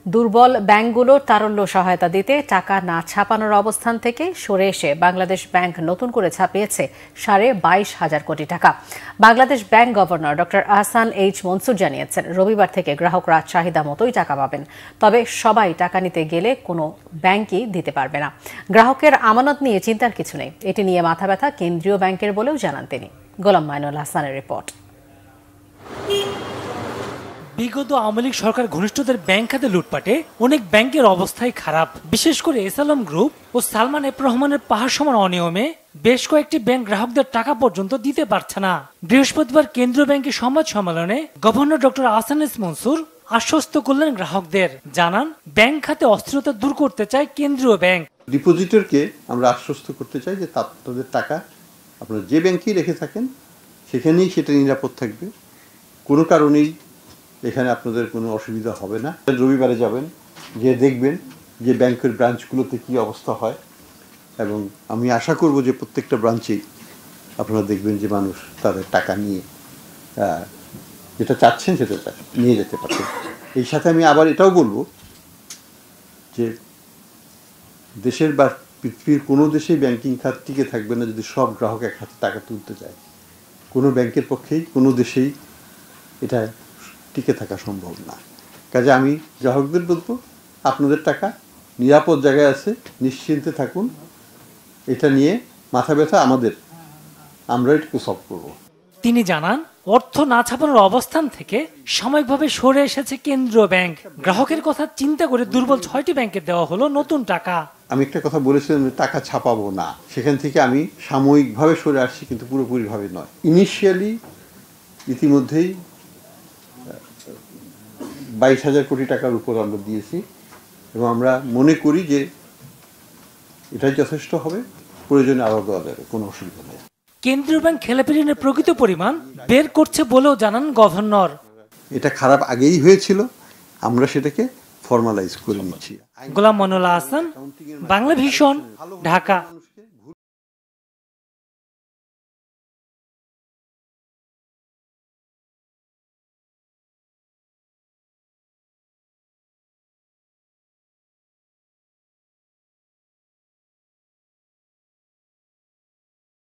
দুর্বল ব্যাংকগুলোর তারল্য সহায়তা দিতে টাকা না ছাপানোর অবস্থান থেকে সরে এসে বাংলাদেশ ব্যাংক নতুন করে ছাপিয়েছে 22,500 কোটি টাকা। Bangladesh bank governor doctor Ahsan H Mansur জানিয়েছেন, রবিবার থেকে গ্রাহকরা চাহিদা মতোই টাকা পাবেন। তবে সবাই টাকা নিতে গেলে কোনো ব্যাংকই দিতে পারবে না। গ্রাহকের আমানত নিয়ে চিন্তার কিছু নেই, এটি নিয়ে মাথা ব্যথা কেন্দ্রীয় ব্যাংকের বলেও জানান তিনি। গোলাম মাইনুল হাসানের রিপোর্ট। বিগত আওয়ামী লীগ সরকার ঘনিষ্ঠদের ব্যাংক খাতে লুটপাটে অনেক ব্যাংকের অবস্থাই খারাপ। বিশেষ করে এসআলম গ্রুপ ও সালমান এফ রহমানের পাহাড় সমান অনিয়মে বেশ কয়েকটি ব্যাংক গ্রাহকদের টাকা পর্যন্ত দিতে পারছে না। বৃহস্পতিবার কেন্দ্রীয় ব্যাংকের সংবাদ সম্মেলনে governor doctor Ahsan H Mansur আশ্বস্ত করলেন গ্রাহকদের। জানান, ব্যাংক খাতে অস্থিরতা দূর করতে চায় কেন্দ্রীয় ব্যাংক। ডিপোজিটরকে আমরা আশ্বস্ত করতে চাই যে তাদের টাকা আপনারা যে ব্যাংকেই রেখে থাকেন সেখানেই সেটা নিরাপদ থাকবে, কোনো কারণেই এখানে আপনাদের কোনো অসুবিধা হবে না। রবিবারে যাবেন, যে দেখবেন যে ব্যাংকের ব্রাঞ্চগুলোতে কী অবস্থা হয়, এবং আমি আশা করব যে প্রত্যেকটা ব্রাঞ্চেই আপনারা দেখবেন যে মানুষ তাদের টাকা নিয়ে যেটা চাচ্ছেন সেটা নিয়ে যেতে পারছেন। এই সাথে আমি আবার এটাও বলবো যে দেশের বা পৃথিবীর কোনো দেশেই ব্যাংকিং খাত টিকে থাকবে না যদি সব গ্রাহক এক হাতে টাকা তুলতে চায়। কোনো ব্যাংকের পক্ষেই কোনো দেশেই এটা টিকে থাকা সম্ভব না। কাজে আমি গ্রাহকদের বলবো, আপনাদের টাকা নিরাপদ জায়গায় আছে, নিশ্চিন্তে থাকুন। এটা নিয়ে মাথা ব্যথা আমাদের, আমরা এটাকে সলভ করব। তিনি জানান, অর্থ না ছাপানোর অবস্থান থেকে সাময়িকভাবে সরে এসেছে কেন্দ্রীয় ব্যাংক। গ্রাহকের কথা চিন্তা করে দুর্বল 6টি ব্যাংকে দেওয়া হলো নতুন টাকা। আমি একটা কথা বলেছিলাম যে টাকা ছাপাবো না, সেখান থেকে আমি সাময়িকভাবে সরে আসছি, কিন্তু পুরোপুরিভাবে নয়। ইনিশিয়ালি ইতিমধ্যেই 22,000 কোটি টাকার উপর আমরা দিয়েছি, এবং আমরা মনে করি যে এটাই যথেষ্ট হবে, প্রয়োজনে আরও দেওয়া যাবে, কোনো অসুবিধা নেই। কেন্দ্রীয় ব্যাংক খেলাপি ঋণের প্রকৃত পরিমাণ বের করছে বলেও জানান গভর্নর। এটা খারাপ আগেই হয়েছিল, আমরা সেটাকে ফর্মালাইজ করে নিচ্ছি। গোলাম মাইনুল হাসান, বাংলা ভিশন, ঢাকা।